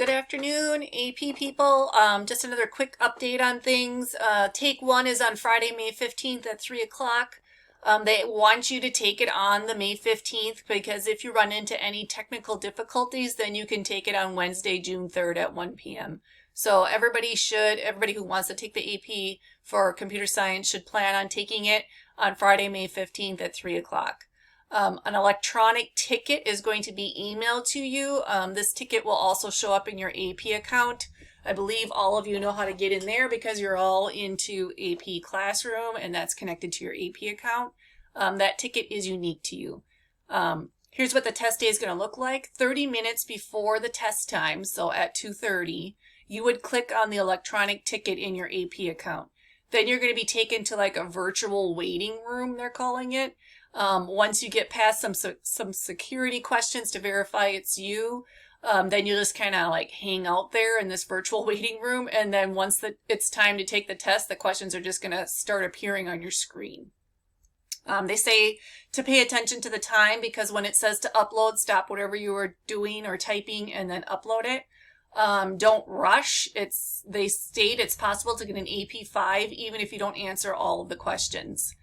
Good afternoon, AP people. Just another quick update on things. Take one is on Friday, May 15th at 3 o'clock. They want you to take it on the May 15th because if you run into any technical difficulties, then you can take it on Wednesday, June 3rd at 1 p.m. So everybody who wants to take the AP for computer science should plan on taking it on Friday, May 15th at 3 o'clock. An electronic ticket is going to be emailed to you. This ticket will also show up in your AP account. I believe all of you know how to get in there because you're all into AP Classroom and that's connected to your AP account. That ticket is unique to you. Here's what the test day is going to look like. 30 minutes before the test time, so at 2:30, you would click on the electronic ticket in your AP account. Then you're going to be taken to like a virtual waiting room, they're calling it. Once you get past some security questions to verify it's you, then you just kind of like hang out there in this virtual waiting room. And then once it's time to take the test, the questions are just going to start appearing on your screen. They say to pay attention to the time because when it says to upload, stop whatever you are doing or typing and then upload it. Don't rush. They state it's possible to get an AP 5 even if you don't answer all of the questions.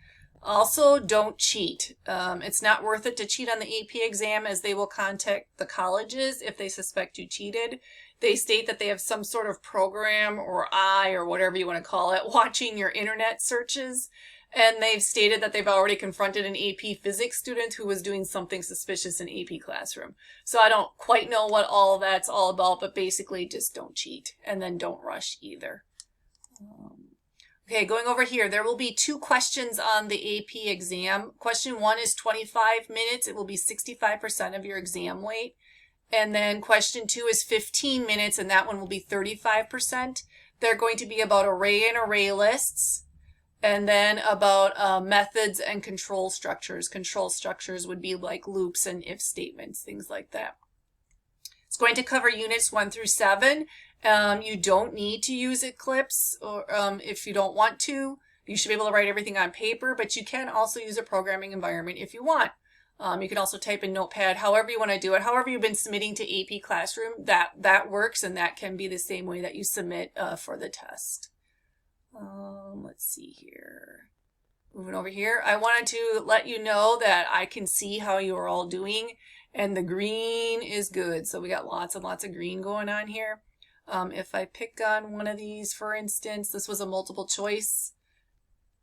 Also, don't cheat. It's not worth it to cheat on the AP exam as they will contact the colleges if they suspect you cheated. They state that they have some sort of program or eye or whatever you want to call it watching your internet searches. And they've stated that they've already confronted an AP physics student who was doing something suspicious in AP Classroom. So I don't quite know what all of that's all about, but basically just don't cheat and then don't rush either. Okay, going over here, there will be 2 questions on the AP exam. Question 1 is 25 minutes. It will be 65% of your exam weight. And then question 2 is 15 minutes, and that one will be 35%. They're going to be about array and array lists, and then about methods and control structures. Control structures would be like loops and if statements, things like that. It's going to cover units 1 through 7. You don't need to use Eclipse or if you don't want to. You should be able to write everything on paper, but you can also use a programming environment if you want. You can also type in Notepad, however you want to do it. However you've been submitting to AP Classroom, that works, and that can be the same way that you submit for the test. Let's see here. Moving over here, I wanted to let you know that I can see how you are all doing, and the green is good. So we got lots and lots of green going on here. If I pick on one of these, for instance, this was a multiple choice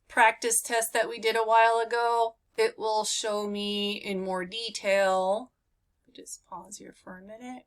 practice test that we did a while ago. It will show me in more detail. Just pause here for a minute.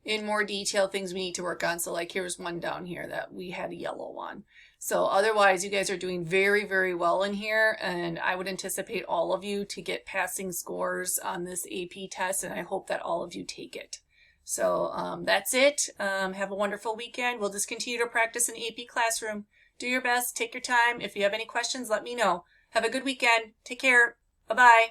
In more detail, things we need to work on. So like here's one down here that we had a yellow one. So otherwise you guys are doing very, very well in here, and I would anticipate all of you to get passing scores on this AP test, and I hope that all of you take it. So that's it. Have a wonderful weekend. We'll just continue to practice in AP Classroom. Do your best. Take your time. If you have any questions, let me know. Have a good weekend. Take care. Bye-bye.